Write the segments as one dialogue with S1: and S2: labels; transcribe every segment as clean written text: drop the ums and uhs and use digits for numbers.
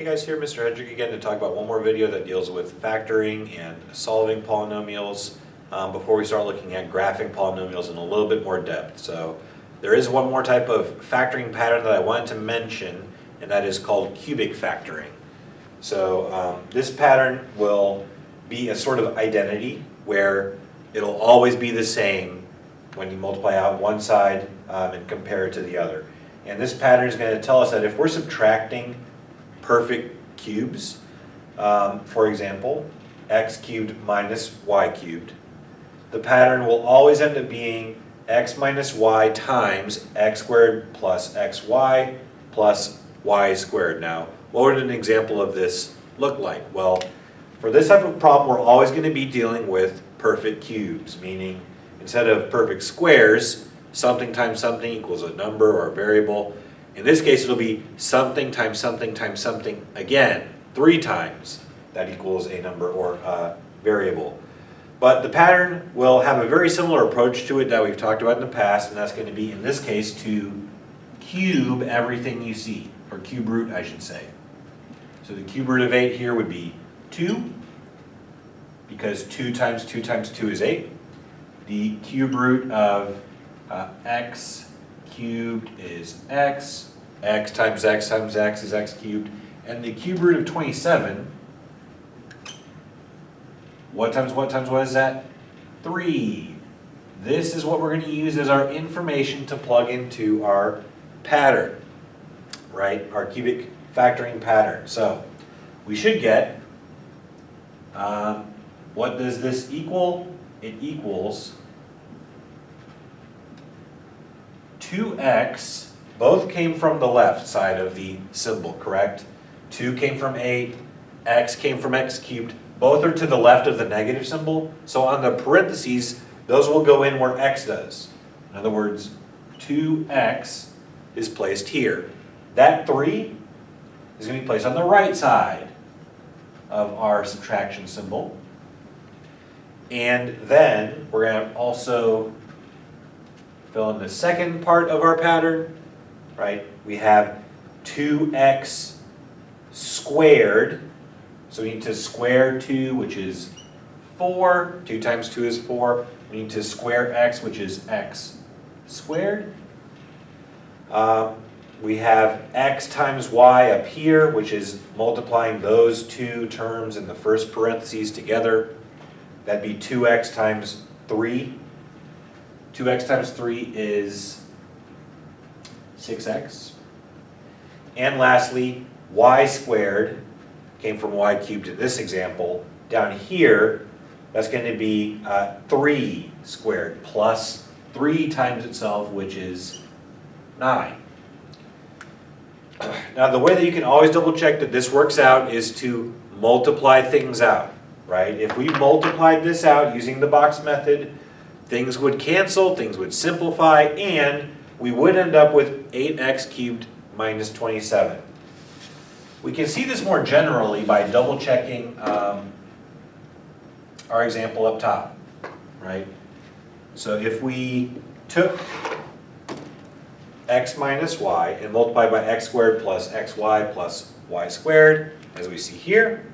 S1: Hey guys, here Mr. Hedrick again to talk about one more video that deals with factoring and solving polynomials before we start looking at graphing polynomials in a little bit more depth. So there is one more type of factoring pattern that I wanted to mention, and that is called cubic factoring. So this pattern will be a sort of identity where it'll always be the same when you multiply out one side and compare it to the other. And this pattern is going to tell us that if we're subtracting perfect cubes, for example, x cubed minus y cubed, the pattern will always end up being x minus y times x squared plus xy plus y squared. Now, what would an example of this look like? Well, for this type of problem, we're always going to be dealing with perfect cubes, meaning instead of perfect squares, something times something equals a number or a variable. In this case, it'll be something times something times something again, 3 times. That equals a number or a variable. But the pattern will have a very similar approach to it that we've talked about in the past, and that's going to be, in this case, to cube everything you see, or cube root, I should say. So the cube root of 8 here would be 2, because 2 times 2 times 2 is 8. The cube root of x cubed is x, x times x is x cubed, and the cube root of 27, what times what is that? 3. This is what we're going to use as our information to plug into our pattern, right? Our cubic factoring pattern. So we should get, what does this equal? It equals 2x, both came from the left side of the symbol, correct? 2 came from 8, x came from x cubed. Both are to the left of the negative symbol. So on the parentheses, those will go in where x does. In other words, 2x is placed here. That 3 is going to be placed on the right side of our subtraction symbol. And then we're going to also fill in the second part of our pattern, right? We have 2x squared. So we need to square 2, which is 4. 2 times 2 is 4. We need to square x, which is x squared. We have x times y up here, which is multiplying those two terms in the first parentheses together. That'd be 2x times 3. 2x times 3 is 6x. And lastly, y squared came from y cubed in this example. Down here, that's going to be 3 squared plus 3 times itself, which is 9. Now, the way that you can always double check that this works out is to multiply things out, right? If we multiplied this out using the box method, things would cancel, things would simplify, and we would end up with 8x cubed minus 27. We can see this more generally by double checking our example up top, right? So if we took x minus y and multiplied by x squared plus xy plus y squared, as we see here,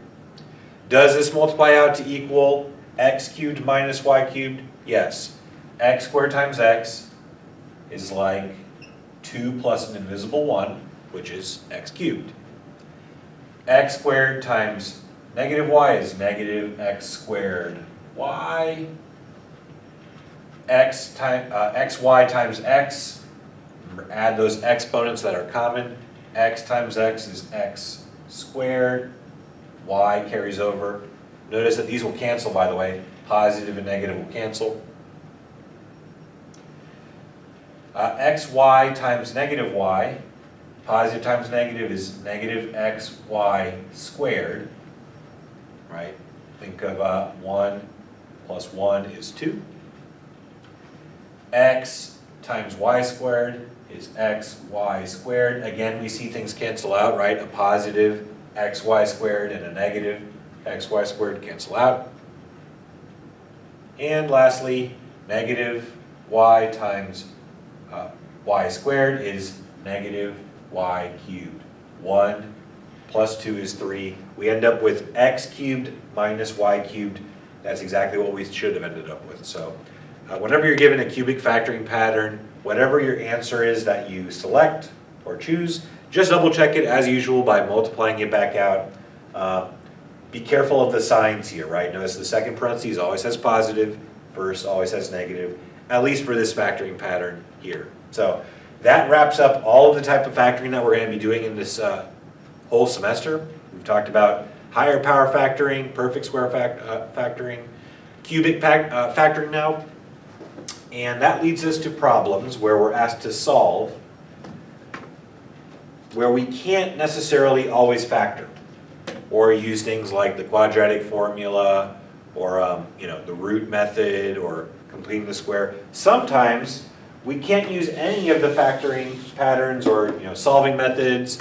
S1: does this multiply out to equal x cubed minus y cubed? Yes. X squared times x is like 2 plus an invisible 1, which is x cubed. X squared times negative y is negative x squared y. Xy times x, add those exponents that are common. X times x is x squared. Y carries over. Notice that these will cancel, by the way. Positive and negative will cancel. Xy times negative y, positive times negative is negative xy squared, right? Think of 1 plus 1 is 2. X times y squared is xy squared. Again, we see things cancel out, right? A positive xy squared and a negative xy squared cancel out. And lastly, negative y times y squared is negative y cubed. 1 plus 2 is 3. We end up with x cubed minus y cubed. That's exactly what we should have ended up with. So whenever you're given a cubic factoring pattern, whatever your answer is that you select or choose, just double check it as usual by multiplying it back out. Be careful of the signs here, right? Notice the second parentheses always has positive, first always has negative, at least for this factoring pattern here. So that wraps up all of the type of factoring that we're going to be doing in this whole semester. We've talked about higher power factoring, perfect square factoring, cubic factoring now. And that leads us to problems where we're asked to solve where we can't necessarily always factor or use things like the quadratic formula or the root method or completing the square. Sometimes we can't use any of the factoring patterns or solving methods,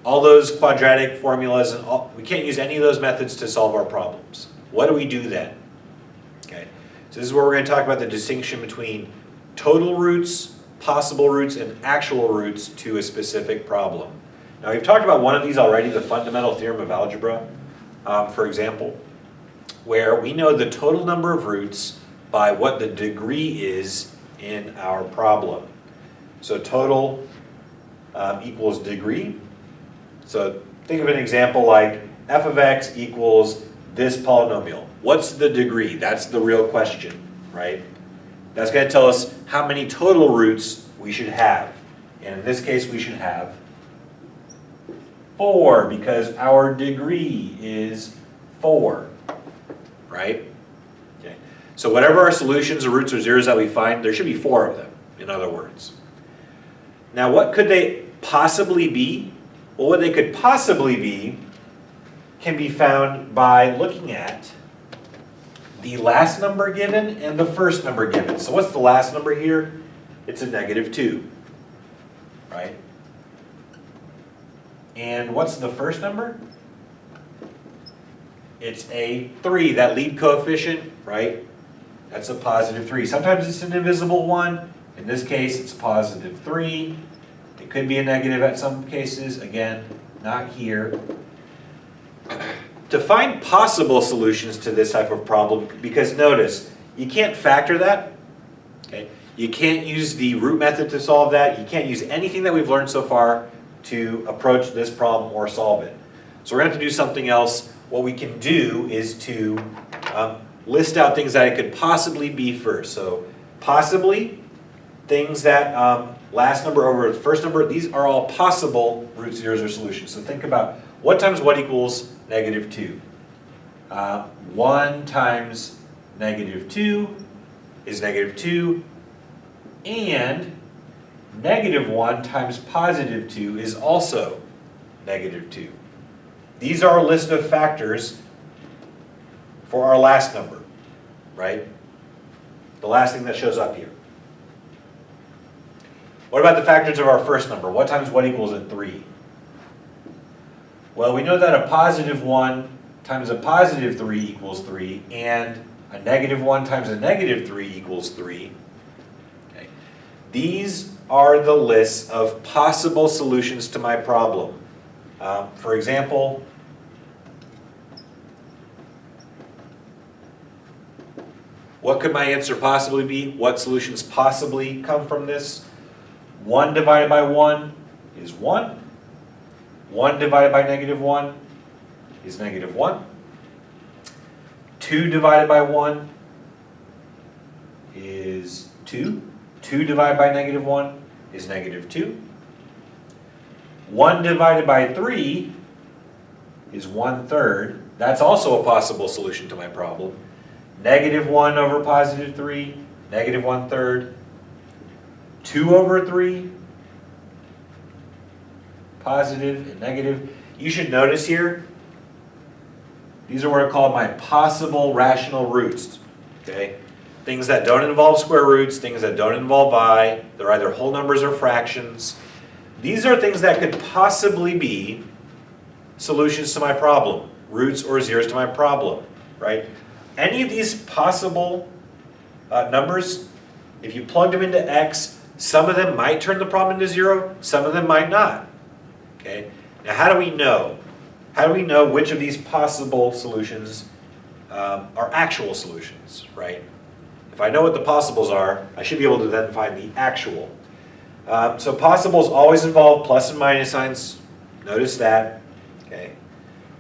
S1: all those quadratic formulas, and we can't use any of those methods to solve our problems. What do we do then? Okay, so this is where we're going to talk about the distinction between total roots, possible roots, and actual roots to a specific problem. Now we've talked about one of these already, the fundamental theorem of algebra, for example, where we know the total number of roots by what the degree is in our problem. So total equals degree. So think of an example like f of x equals this polynomial. What's the degree? That's the real question, right? That's going to tell us how many total roots we should have. And in this case, we should have 4 because our degree is 4, right? Okay. So whatever our solutions or roots or zeros that we find, there should be 4 of them, in other words. Now what could they possibly be? Well, what they could possibly be can be found by looking at the last number given and the first number given. So what's the last number here? It's a -2, right? And what's the first number? It's a 3, that lead coefficient, right? That's a +3. Sometimes it's an invisible one. In this case, it's +3. It could be a negative at some cases. Again, not here. To find possible solutions to this type of problem, because notice, you can't factor that. Okay? You can't use the root method to solve that. You can't use anything that we've learned so far to approach this problem or solve it. So we're going to have to do something else. What we can do is to list out things that it could possibly be first. So possibly, things that last number over the first number, these are all possible root zeros or solutions. So think about what times what equals -2. 1 times -2 is -2, and -1 times +2 is also -2. These are a list of factors for our last number, right? The last thing that shows up here. What about the factors of our first number? What times what equals a 3? Well, we know that a +1 times a +3 equals 3, and a -1 times a -3 equals 3. Okay. These are the lists of possible solutions to my problem. For example, what could my answer possibly be? What solutions possibly come from this? 1 divided by 1 is 1. 1 divided by -1 is -1. 2 divided by 1 is 2. 2 divided by -1 is -2. 1 divided by 3 is 1/3. That's also a possible solution to my problem. -1 over +3, -1/3. 2 over 3, positive and negative. You should notice here, these are what are called my possible rational roots, okay? Things that don't involve square roots, things that don't involve I, they're either whole numbers or fractions. These are things that could possibly be solutions to my problem, roots or zeros to my problem, right? Any of these possible numbers, if you plugged them into x, some of them might turn the problem into 0, some of them might not. Okay? Now how do we know? how do we know which of these possible solutions are actual solutions, right? If I know what the possibles are, I should be able to then find the actual. So possibles always involve plus and minus signs. Notice that. Okay.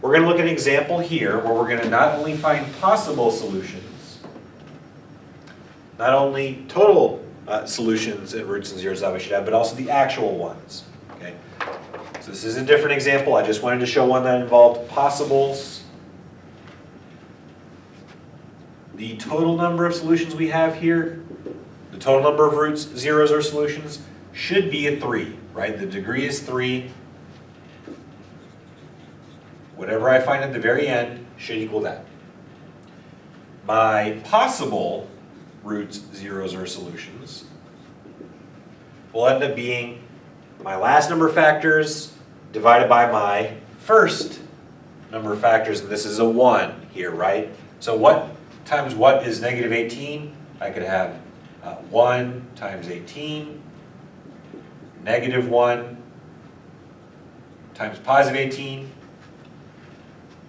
S1: We're going to look at an example here where we're going to not only find possible solutions, not only total solutions and roots and zeros that we should have, but also the actual ones. Okay. So this is a different example. I just wanted to show one that involved possibles. The total number of solutions we have here, the total number of roots, zeros, or solutions should be a 3, right? The degree is 3. Whatever I find at the very end should equal that. My possible roots, zeros, or solutions will end up being my last number of factors divided by my first number of factors, and this is a 1 here, right? So what times what is negative 18? I could have 1 times 18, negative 1 times positive 18.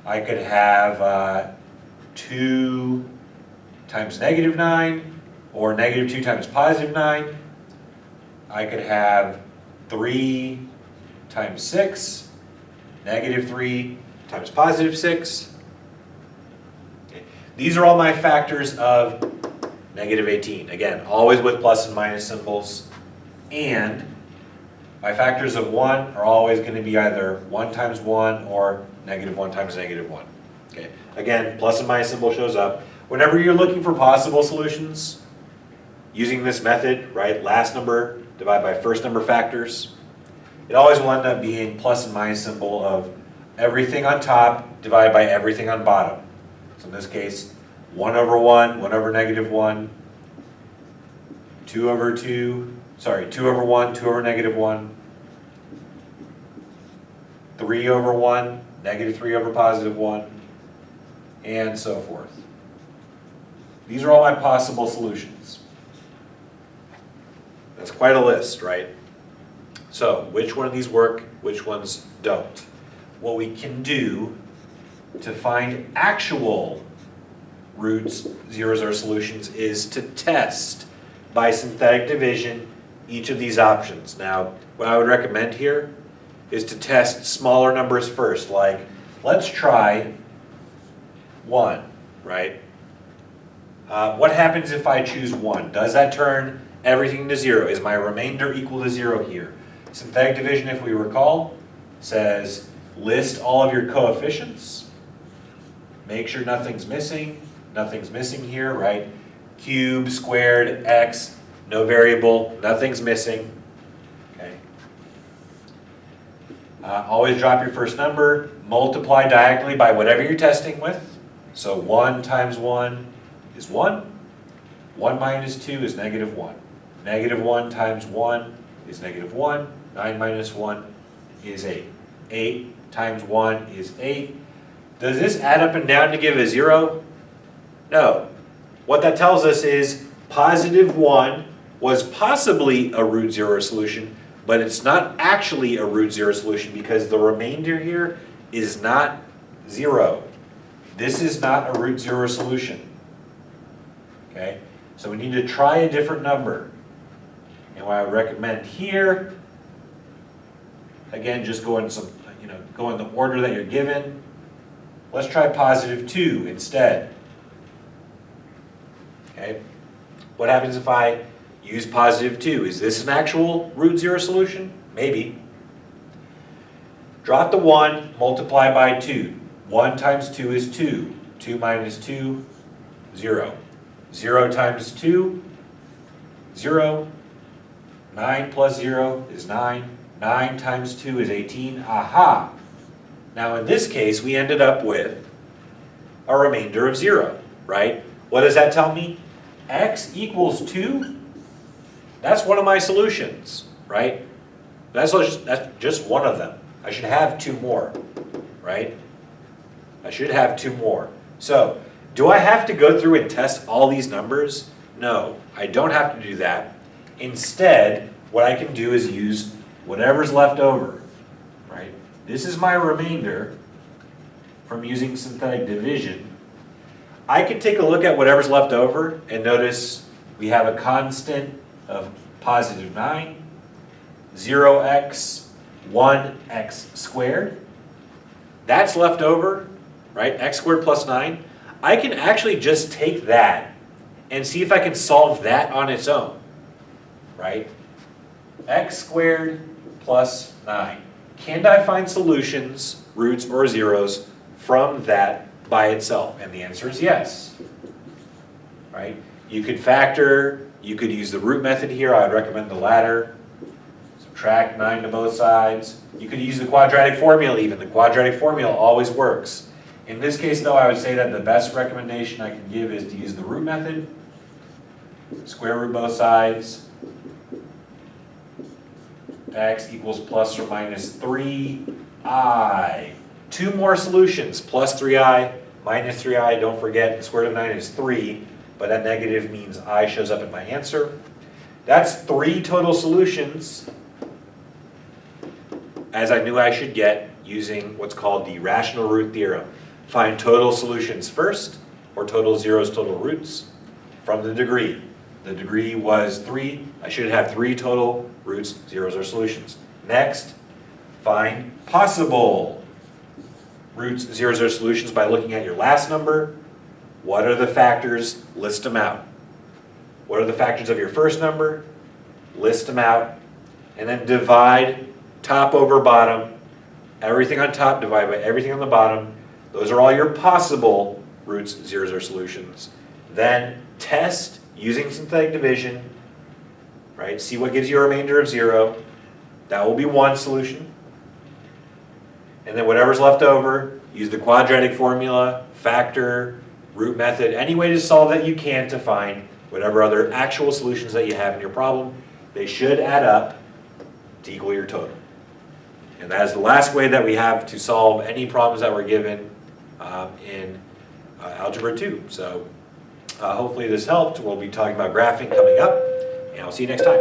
S1: I could have 2 times negative 9, or negative 2 times positive 9. I could have 3 times 6, negative 3 times positive 6. These are all my factors of negative 18. Again, always with plus and minus symbols. And my factors of 1 are always going to be either 1 times 1 or negative 1 times negative 1. Okay. Again, plus and minus symbol shows up. Whenever you're looking for possible solutions, using this method, right, last number divided by first number factors, it always will end up being plus and minus symbol of everything on top divided by everything on bottom. So in this case, 1 over 1, 1 over negative 1, 2 over 2, sorry, 2 over 1, 2 over negative 1, 3 over 1, negative 3 over positive 1, and so forth. These are all my possible solutions. That's quite a list, right? So, which one of these work, which ones don't? What we can do to find actual roots, zeros, or solutions is to test by synthetic division each of these options. Now, what I would recommend here is to test smaller numbers first, like let's try 1, right? What happens if I choose 1? Does that turn everything to 0? Is my remainder equal to 0 here? Synthetic division, if we recall, says list all of your coefficients. Make sure nothing's missing. Nothing's missing here, right? Cube, squared, x, no variable, nothing's missing. Okay. Always drop your first number. Multiply diagonally by whatever you're testing with. So 1 times 1 is 1. 1 minus 2 is negative 1. Negative 1 times 1 is negative 1. 9 minus 1 is 8. 8 times 1 is 8. Does this add up and down to give a 0? No. What that tells us is positive 1 was possibly a root 0 solution, but it's not actually a root 0 solution because the remainder here is not 0. This is not a root 0 solution. Okay? So we need to try a different number. And what I would recommend here, again, just go in some, go in the order that you're given. Let's try positive 2 instead. Okay? What happens if I use positive 2? Is this an actual root 0 solution? Maybe. Drop the 1, multiply by 2. 1 times 2 is 2. 2 minus 2, 0. 0 times 2, 0. 9 plus 0 is 9. 9 times 2 is 18. Aha! Now in this case, we ended up with a remainder of 0, right? What does that tell me? X equals 2? That's one of my solutions, right? That's just one of them. I should have 2 more, right? I should have 2 more. So, do I have to go through and test all these numbers? No, I don't have to do that. Instead, what I can do is use whatever's left over, right? This is my remainder. from using synthetic division, I can take a look at whatever's left over and notice we have a constant of positive 9, 0x, 1x squared. That's left over, right? X squared plus 9. I can actually just take that and see if I can solve that on its own, right? X squared plus 9. Can I find solutions, roots or zeros, from that by itself? And the answer is yes, right? You could factor, you could use the root method here. I would recommend the latter. Subtract 9 to both sides. You could use the quadratic formula even. The quadratic formula always works. In this case though, I would say that the best recommendation I can give is to use the root method. Square root both sides. X equals plus or minus 3i. Two more solutions, plus 3i, minus 3i. Don't forget, the square root of 9 is 3, but that negative means I shows up in my answer. That's 3 total solutions, as I knew I should get using what's called the rational root theorem. Find total solutions first, or total zeros, total roots, from the degree. The degree was 3. I should have 3 total roots, zeros, or solutions. Next, find possible roots, zeros, or solutions by looking at your last number. What are the factors? List them out. What are the factors of your first number? List them out. And then divide top over bottom. Everything on top divide by everything on the bottom. Those are all your possible roots, zeros, or solutions. Then test using synthetic division, right? See what gives you a remainder of 0. That will be one solution. And then whatever's left over, use the quadratic formula, factor, root method, any way to solve that you can to find whatever other actual solutions that you have in your problem. They should add up to equal your total. And that is the last way that we have to solve any problems that were given in Algebra 2. So hopefully this helped. We'll be talking about graphing coming up, and I'll see you next time.